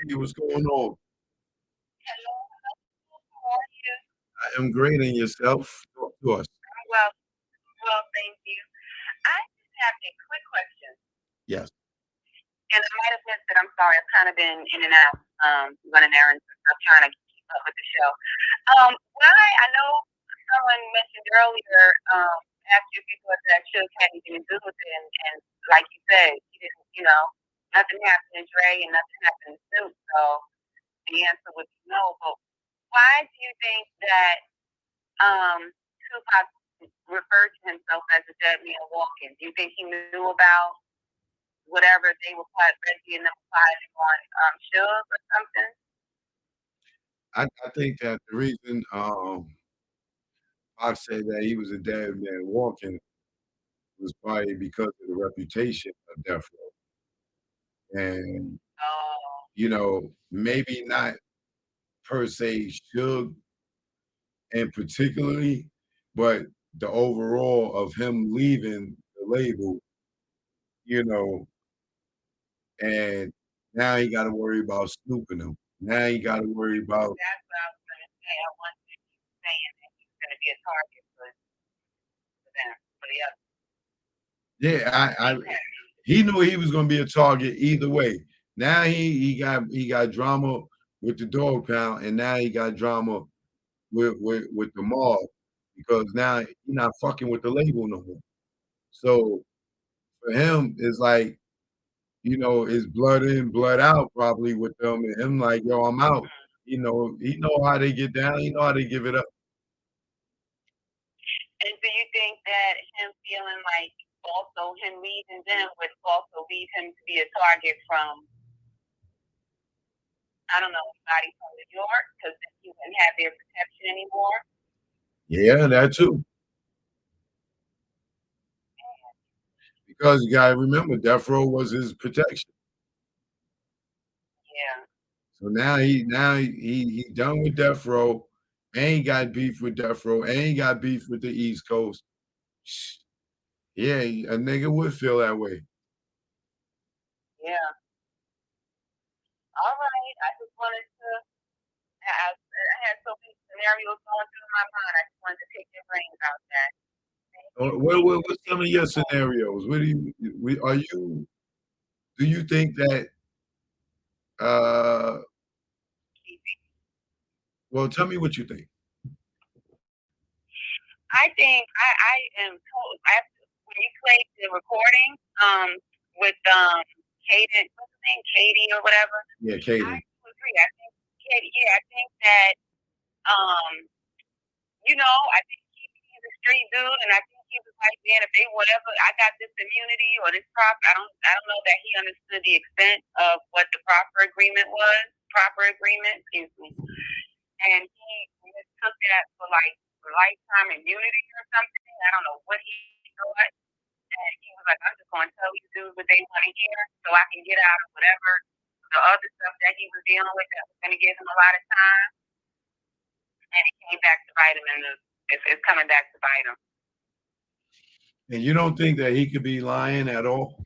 T, what's going on? Hello, how are you? I am great, and yourself? Talk to us. I'm well, thank you. I just have a quick question, Yes. and I might have missed it. I'm sorry. I've kind of been in and out, running errands and stuff, trying to keep up with the show. Why I know someone mentioned earlier, asked you if you thought that Suge had anything to do with it, and like you said, he didn't. Nothing happened to Dre and nothing happened to Snoop, so the answer was no. But why do you think that Tupac referred to himself as a dead man walking? Do you think he knew about whatever they were Reggie and them plotting on Suge or something? I think that the reason I said that he was a dead man walking was probably because of the reputation of Death Row. And, Oh, maybe not per se Suge and particularly, but the overall of him leaving the label, you know, and now he got to worry about snooping him. Now he got to worry about, that's what I was going to say. I wanted to keep saying that he's going to be a target for them, for the other. yeah, I Okay. he knew he was going to be a target either way. Now he got drama with the dog pound, and now he got drama with the mob because now he's not fucking with the label no more. So for him, it's like it's blood in, blood out probably with them, and him like, yo, I'm out. He know how they get down. He know how they give it up. And do you think that him feeling like also him leaving them would also lead him to be a target from, I don't know, anybody from New York because he wouldn't have their protection anymore? Yeah, that too. Because you gotta remember, Death Row was his protection. Yeah. So now he done with Death Row, and he got beef with Death Row, and he got beef with the East Coast. Yeah, a nigga would feel that way. Yeah. All right. I just wanted to. I had so many scenarios going through my mind. I just wanted to pick your brain about that. Thank you. What's some of your scenarios? What do you think that uh well, tell me what you think. I think I am told when you played the recording with Kaden, what's his name, Katie or whatever. Yeah, I Caden. do agree. I think Katie. Yeah, I think that um I think he's a street dude, and I think he was like, man, if they whatever, I got this immunity or this prop. I don't know that he understood the extent of what the proper agreement was. Proper agreement, excuse me. And he mistook that for like lifetime immunity or something. I don't know what he thought. And he was like, I'm just going to tell these dudes what they want to hear so I can get out of whatever the other stuff that he was dealing with that was going to give him a lot of time. And it came back to bite him, and it's coming back to bite him. And you don't think that he could be lying at all?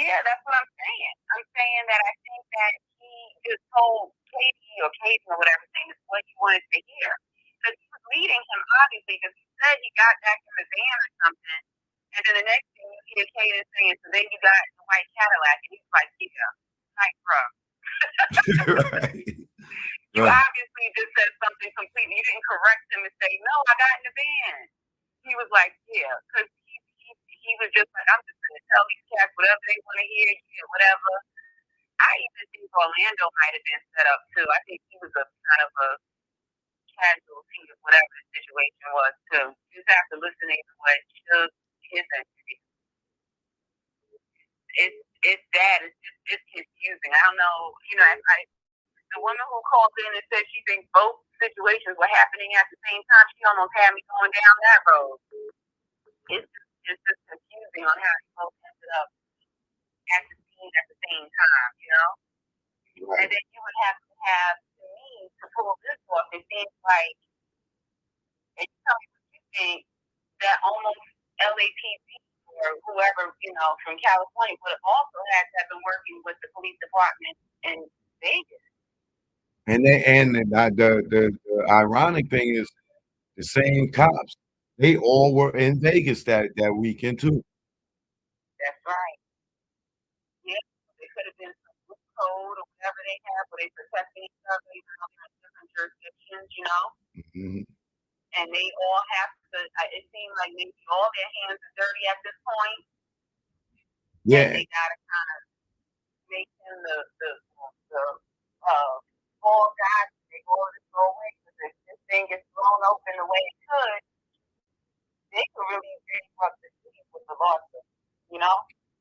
Yeah, that's what I'm saying. I'm saying that I think that he just told Katie or Katie or whatever thing is what he wanted to hear. Because he was leading him, obviously, because he said he got back in the van or something. And then the next thing you hear Katie saying, so then you got the white Cadillac. And he's like, yeah, like, bro. Right. You Right. obviously just said something completely. You didn't correct him and say, no, I got in the van. He was like, yeah, because he was just like, I'm just going to tell these cats whatever they want to hear, yeah, whatever. I even think Orlando might have been set up too. I think he was a kind of a casualty of whatever the situation was too. You just have to listen to what Suge is actually. It's bad. It's confusing. I don't know. The woman who called in and said she thinks both situations were happening at the same time. She almost had me going down that road. It's just confusing on how they both ended up at the scene at the same time. Right. And then you would have to have to me to pull this off. It seems like, and you tell me what you think, that almost LAPD or whoever, from California would have also had to have been working with the police department in Vegas. And the ironic thing is the same cops, they all were in Vegas that weekend too. That's right. Yeah, they could have been some group code or whatever they have, where they protecting each other, even though they're in different jurisdictions. Mhm. And they all have to. It seems like maybe all their hands are dirty at this point. And Yeah. they gotta kind of make him the fall guy. They all just go away because if this thing gets blown open the way it could, they could really bankrupt the city with the lawsuit.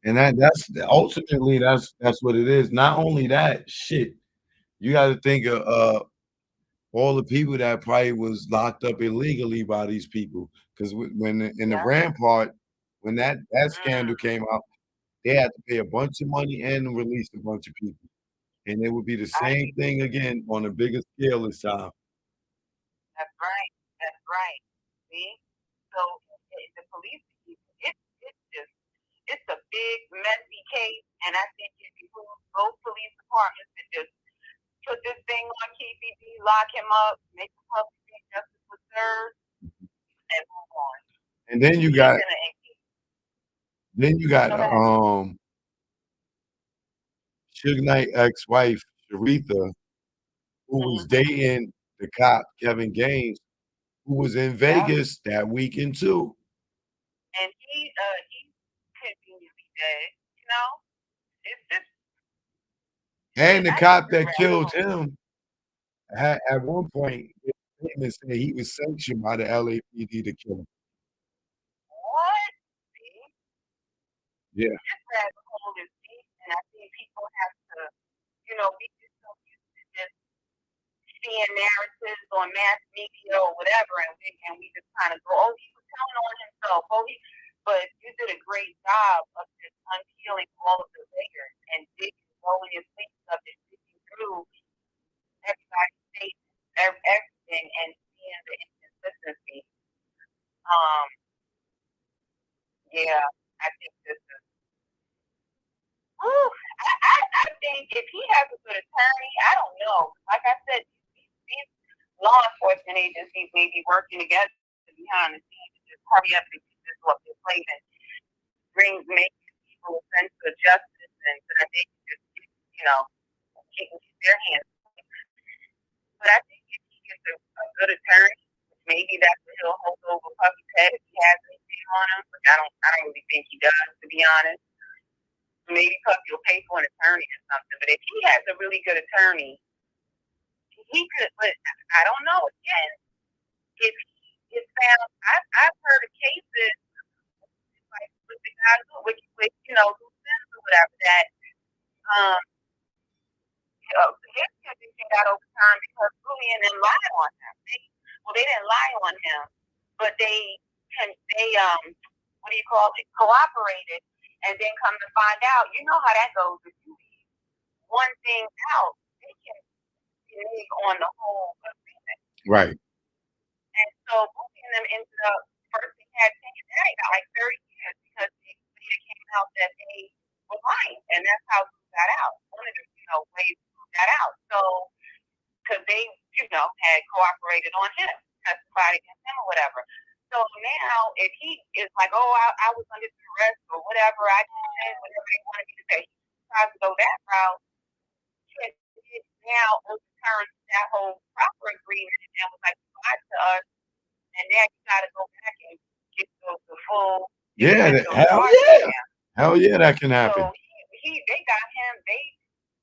And that's ultimately that's what it is. Not only that, shit, you got to think of all the people that probably was locked up illegally by these people. Because when in the Yeah. Rampart, when that scandal came out, they had to pay a bunch of money and release a bunch of people, and it would be the same thing again on a bigger scale this time. That's right. That's right. See, so the police, it's a big messy case, and I think it behooves both police departments to just put this thing on KPD, lock him up, make the public justice was served, and move on. And then you got Suge Knight ex-wife Sharitha, who was dating the cop Kevin Gaines, who was in Vegas that weekend too. And he conveniently dead, It's just. And the cop that killed him at one point said he was sanctioned by the LAPD to kill him. What? See? Yeah. This rabbit hole is deep, and I think people have to, we just so used to just seeing narratives on mass media or whatever, and we just kind of go, oh, he was telling on himself, but you did a great job of just unpeeling all of the layers and rolling your sleeves up and digging through everybody's statements, everything, and seeing the inconsistency. Yeah, I think this is. I think if he has a good attorney, I don't know. Like I said, these law enforcement agencies may be working together behind the scenes to just hurry up and get this off their plate and make people a sense of justice, and so that they can just get their hands. But I think if he gets a good attorney, maybe that's what he'll hold over Puffy's head if he has anything on him. But I don't really think he does, to be honest. Maybe Puffy will pay for an attorney or something. But if he has a really good attorney, he could. But I don't know. Again, if he is found, I've heard of cases like with the guy with who sins or whatever that his conviction got overturned because Louis and them lied on him. They didn't lie on him, but they what do you call it? Cooperated, and then come to find out, you know how that goes. If you leave one thing out, they can dig on the whole agreement. Right. And so Louis and them ended up first they had taken that got like 30 years because it came out that they were lying, and that's how it got out. One of the ways that out. So, because they, had cooperated on him, testified against him or whatever. So now, if he is like, oh, I was under duress or whatever, I did whatever they wanted me to say, he tries to go that route, it now overturns that whole proper agreement and was like, lied to us, and now you got to go back and get the full. Yeah, hell yeah, that can happen. So they got him, they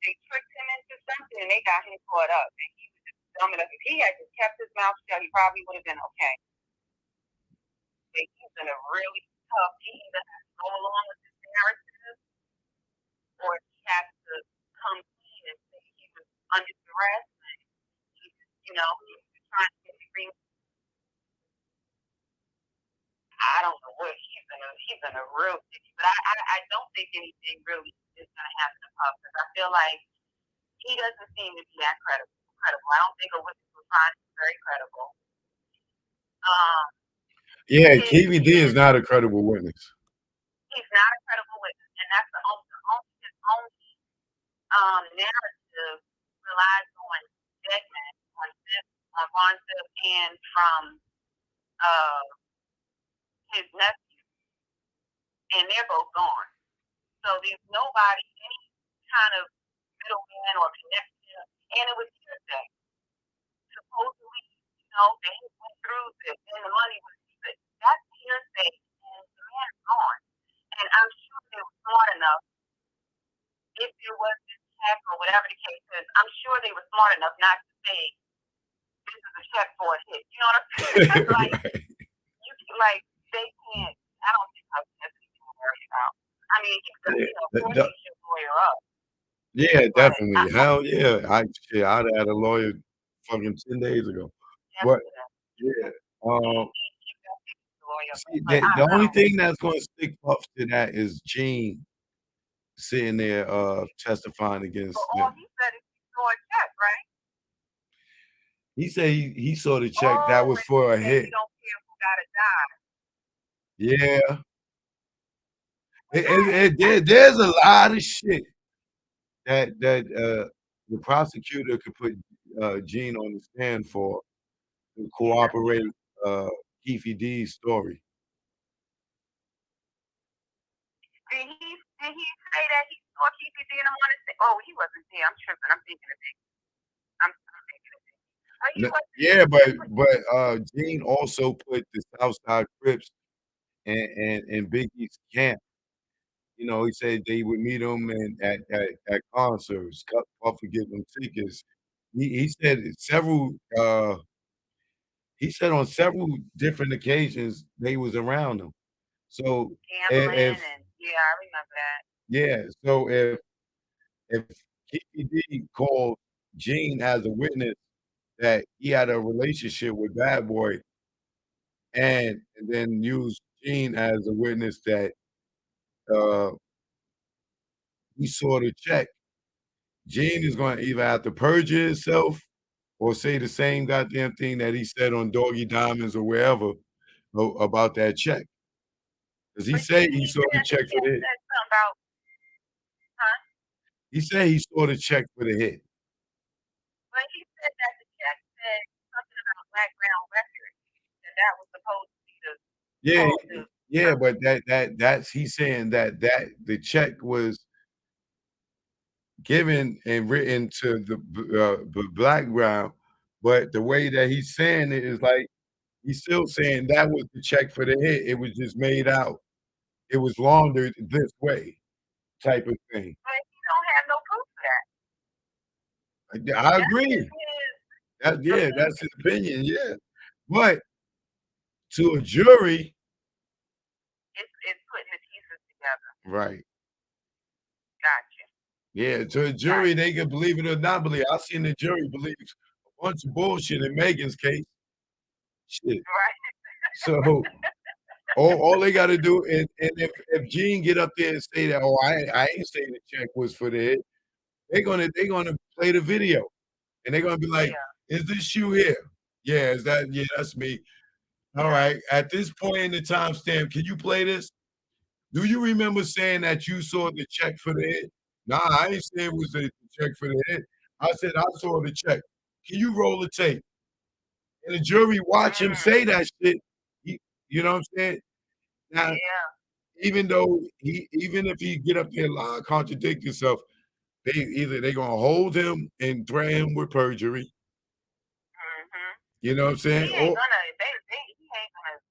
tricked him into something, and they got him caught up. And he was just dumb enough. If he had just kept his mouth shut, he probably would have been okay. But he's in a really tough. He either has to go along with his narrative, or he has to come clean and say he was under duress, and he was trying to get agreement. I don't know what he's in a real sticky, but I don't think anything really is gonna happen to Puff, because I feel like he doesn't seem to be that credible. I don't think a witness will find him very credible. Yeah, KVD is not a credible witness. He's not a credible witness, and that's his only narrative relies on Deadman, on Zip, on Von Zip, and from uh, his nephew, and they're both gone. So there's nobody, any kind of middleman or connection, and it was hearsay. Supposedly, they went through this, and the money was good. That's hearsay, and the man's gone. And I'm sure they were smart enough, if there was this check or whatever the case is, I'm sure they were smart enough not to say, this is a check for a hit. You know what I'm saying? Like, they can't, I don't think how Jesse can worry about. I mean, he's of course he should lawyer up. Yeah, definitely. Hell yeah. I'd have had a lawyer fucking 10 days ago. But yeah. See, the only thing that's gonna stick up to that is Gene sitting there testifying against all he said is he saw a check, right? He said he saw the check that was for a hit. He don't care who gotta die. Yeah. There's a lot of shit that the prosecutor could put Gene on the stand for to cooperate Keefe D's story. Did he say that he saw Keefe D and on the stand? Oh, he wasn't there. I'm tripping. I'm thinking of it. Yeah, but Gene also put the Southside Crips in Biggie's camp. He said they would meet him at concerts, Puff would give them tickets. He said on several different occasions they was around him. So gambling and yeah, I remember that. Yeah, so if Keefe D called Gene as a witness that he had a relationship with Bad Boy and then used Gene as a witness that he saw the check, Gene is gonna either have to perjure himself or say the same goddamn thing that he said on Doggy Diamonds or wherever about that check. Because he said he saw the check for the hit. He said he saw the check for the hit. But he said that the check said something about Black Ground Records, and that was supposed to be the Yeah, but that's he's saying that the check was given and written to the Black Ground, but the way that he's saying it is like he's still saying that was the check for the hit. It was just made out. It was laundered this way, type of thing. But he don't have no proof for that. I agree. That's his opinion. Yeah, but to a jury, it's putting the pieces together. Right. Gotcha. Yeah, to a jury, they can believe it or not believe it. I've seen the jury believe a bunch of bullshit in Megan's case. Shit. Right. So all they got to do, and if Gene get up there and say that, oh, I ain't saying the check was for the hit, they're gonna play the video, and they're gonna be like, is this you here? Yeah, is that? Yeah, that's me. All right. At this point in the timestamp, can you play this? Do you remember saying that you saw the check for the hit? Nah, I ain't saying it was the check for the hit. I said I saw the check. Can you roll the tape? And the jury watch him say that shit. You know what I'm saying? Now, even if he get up there and contradict himself, they're gonna hold him and threaten him with perjury. You know what I'm saying? He ain't gonna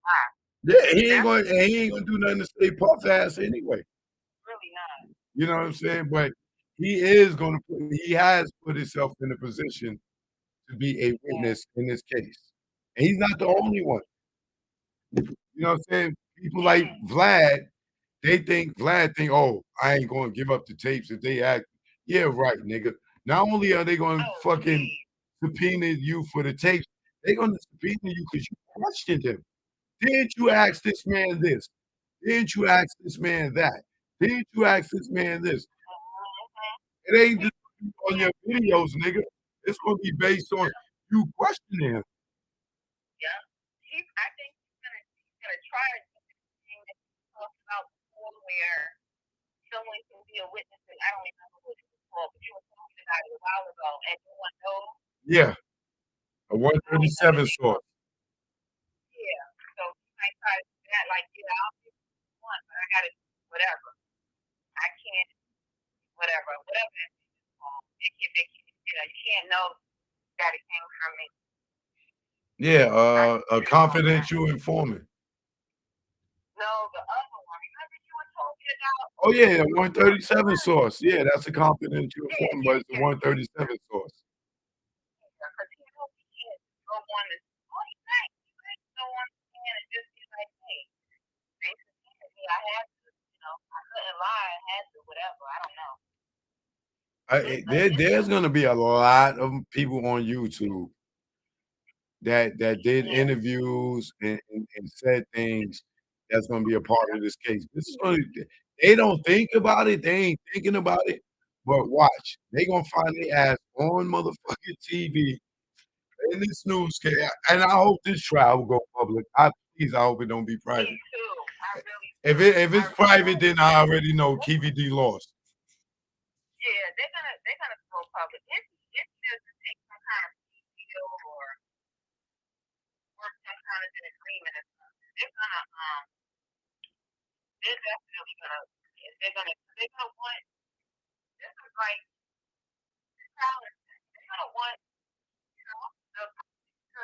lie. Yeah, he ain't gonna do nothing to stay Puff ass anyway. Really not. You know what I'm saying? But he has put himself in a position to be a witness in this case. And he's not the only one. You know what I'm saying? People like Vlad, Vlad think, oh, I ain't gonna give up the tapes if they act. Yeah, right, nigga. Not only are they gonna fucking subpoena you for the tapes, they're gonna subpoena you because you questioned him. Didn't you ask this man this? Didn't you ask this man that? Didn't you ask this man this? It ain't just on your videos, nigga. It's gonna be based on you questioning him. Yeah. I think he's gonna try to talk about before where someone can be a witness, and I don't remember what it was called, but you were talking about it a while ago, and no one knows. Yeah, a You know, and 137 they source. yeah. So you might try to do that, like, yeah, I'll give you one, but I gotta whatever. I can't whatever that thing is called. You can't know that it came from me. Yeah, I a just know that. confidential informant. No, the other one. Remember you were talking about Oh yeah, a what 137 was? source. Yeah, that's a confidential Yeah, informant, but yeah, it's a yeah, yeah. 137 source. Because he knows he can't go on this. Oh, he might. He might go on the stand and just be like, hey, basically, I had to, I couldn't lie. I had to, whatever. I don't know. There's gonna be a lot of people on YouTube that did Yeah, interviews and said things that's gonna be a part of this case. This is gonna they don't think about it, they ain't thinking about it, but watch, they gonna find their ass on motherfucking TV in this newscast, and I hope this trial will go public. I hope it don't be me private. too. I really If do. if I it's really private, hope. then I already know KVD lost. Yeah, they're gonna go public. It's just to take some kind of deal or work some kind of an agreement or something. They're definitely gonna they're gonna want this is like challenge. They're gonna want the to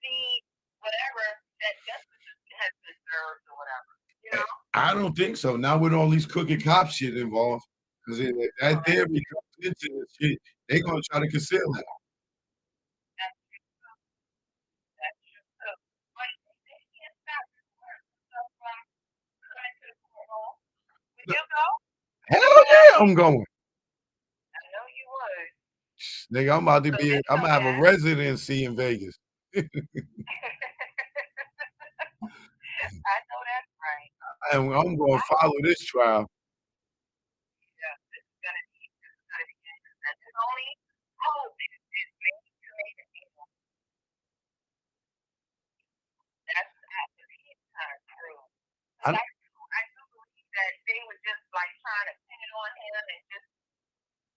see whatever that justice has been served or whatever. You know? I don't think so. Not with all these crooked cop shit involved, because that That's theory comes into this shit, they gonna try to conceal it. that's that's true too. But they can't stop this work stuff from coming to the courtroom. Would you go? Hell yeah, I'm going. I know you would. Nigga, I'm about to So be just I'm know gonna have a that. residency in Vegas. I know that's right. And I'm gonna I follow hope, this trial. yeah, this is gonna be interesting. It's only hope is maybe to make it people. That's kind of true. Because I I do believe that they were just like trying to pin it on him and just,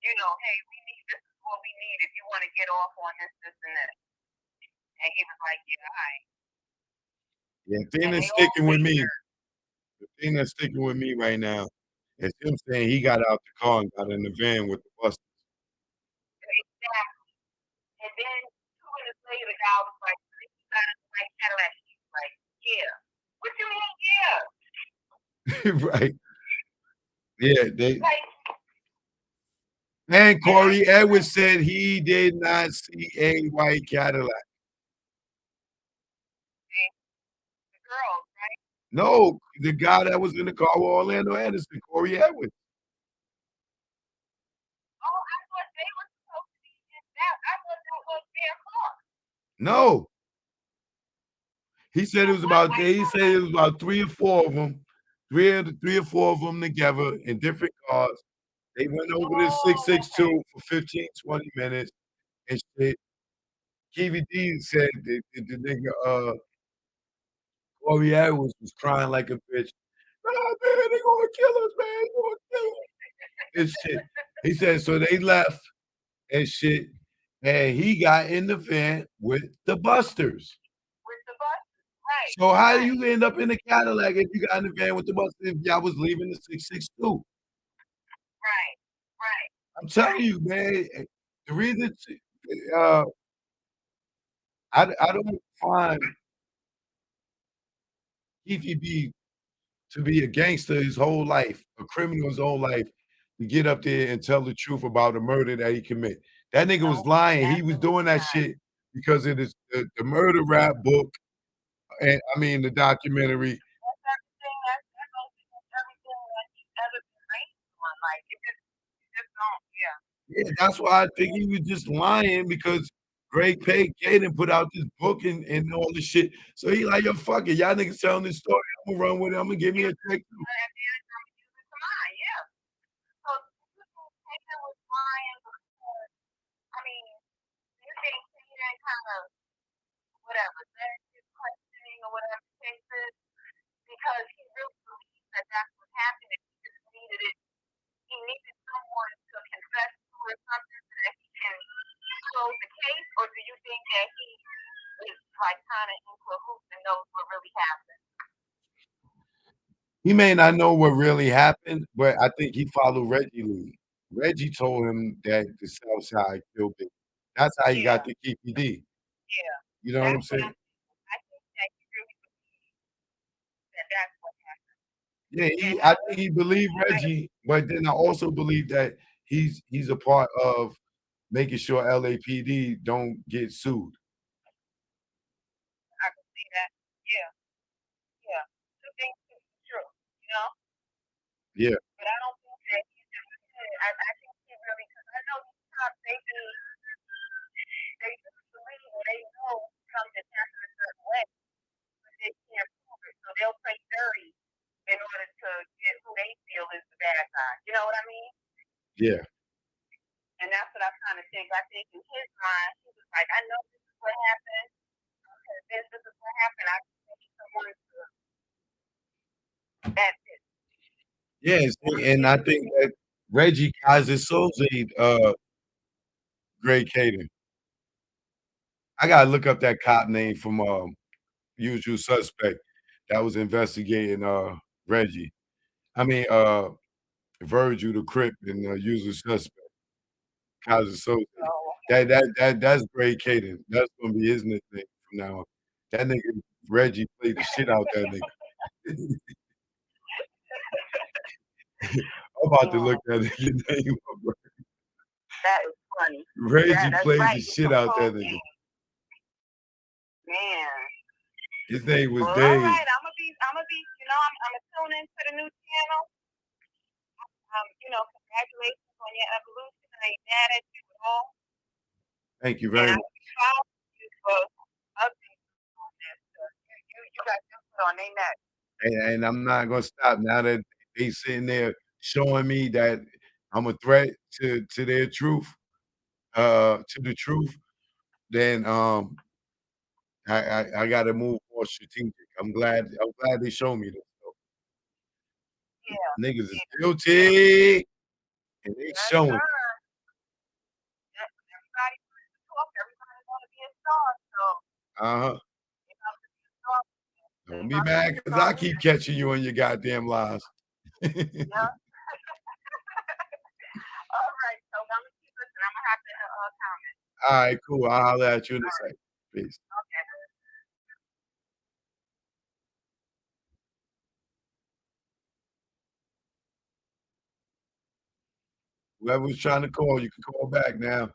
hey, this is what we need if you want to get off on this, and this. And he was like, yeah, all right. yeah, thing And that's they all sticking with me, figured. the thing that's sticking with me right now is him saying he got out the car and got in the van with the bus. Exactly. And then 2 minutes later, the guy was like, you got a white Cadillac. He was like, yeah. What you mean, yeah? Right. Yeah, they Like, and and I Corey feel like Edwards said he did not see a white Cadillac. the girls, right? No, the guy that was in the car with Orlando Anderson, Corey Edwards. Oh, I thought they were supposed to be in that. I thought that was their car. No. So what? I He thought said it was about 3 or 4 of them, 3 or 4 of them together in different cars. They went over to oh, okay. 662 for 15, 20 minutes and shit. KVD said the nigga, Corey Edwards was crying like a bitch. "Ah, man, they gonna kill us, man, they gonna kill us," and shit. He said, so they left and shit, and he got in the van with the busters. With the bus? Right, So how do right, you end up in the Cadillac if you got in the van with the busters if y'all was leaving the 662? right, right, I'm telling right. you, man, the reason uh, I don't find TGB to be a gangster his whole life, a criminal his whole life, to get up there and tell the truth about the murder that he commit. That nigga was No, lying. He was doing absolutely that not. shit because it is the murder rap book, and I mean the documentary. That's everything. That goes against everything that he's ever been raised on. Like, it just don't. Yeah. Yeah, that's why I think he was just lying because Greg Caden put out this book and all this shit. So he like, yo, fuck it. Y'all niggas telling this story. I'm gonna run with it. I'm gonna give me Yeah. a check too. But at the end of the time, he was lying. Yeah. So people think that was lying because, I mean, you think he that kind of whatever, that his questioning or whatever the case is, because he really believes that that's He may not know what really happened, but I think he followed Reggie lead. Reggie told him that the South Side killed Biggie. That's how he got Yeah, the KPD. yeah. You know what I'm That's what saying? I think that he really believes that that's what happened. Yeah, And I I think really he believe believed he might have Reggie, but then I also believe that he's a part of making sure LAPD don't get sued. I could see that. Yeah, yeah. Two things can be true, you know? Yeah, But I don't think that he's just I think he really because I know these cops they do believe or they know something happened a certain way, but they can't prove it. So they'll play dirty in order to get who they feel is the bad guy. You know what I mean? yeah, And that's what I kind of think. I think in his mind, he was like, I know this is what happened. This is what happened. I just need someone to. That's it. yeah, And I see, and I think think that Reggie Kaiser Soze, Greg Kading. I gotta look up that cop name from Usual Suspect that was investigating Reggie. I mean Virgil the Crip and Usual Suspect, Kaiser Soze. so. That's Greg Kading. That's gonna be his nickname from now on. That nigga Reggie played the shit out that nigga. I'm about to look Oh, that nigga name up, bro. that is funny. Reggie That's played the right. It's shit a out that whole nigga. game, man. His name was Well, all Dave. right. I'm gonna be. I'm gonna tune into the new channel. Congratulations on your evolution. I ain't mad at you at all. Thank you And very I much. will be following you for updates on this. You got your foot on their neck. And I'm not gonna stop now that they sitting there showing me that I'm a threat to their truth, to the truth, then I gotta move more strategic. I'm glad they show me this though. Yeah, Niggas is yeah, yeah. guilty and they Yes, showing. sir. Yep, everybody wants to talk. Everybody want to be a star. So Uh-huh. you have to be a star. Don't You be have to be mad a because star. I keep catching you on your goddamn lies. Yeah. All right. So I'm gonna keep listening. I'm gonna have to comment. Alright, cool. I'll holler at you in a All second. right. Peace. Okay. Whoever was trying to call, you can call back now.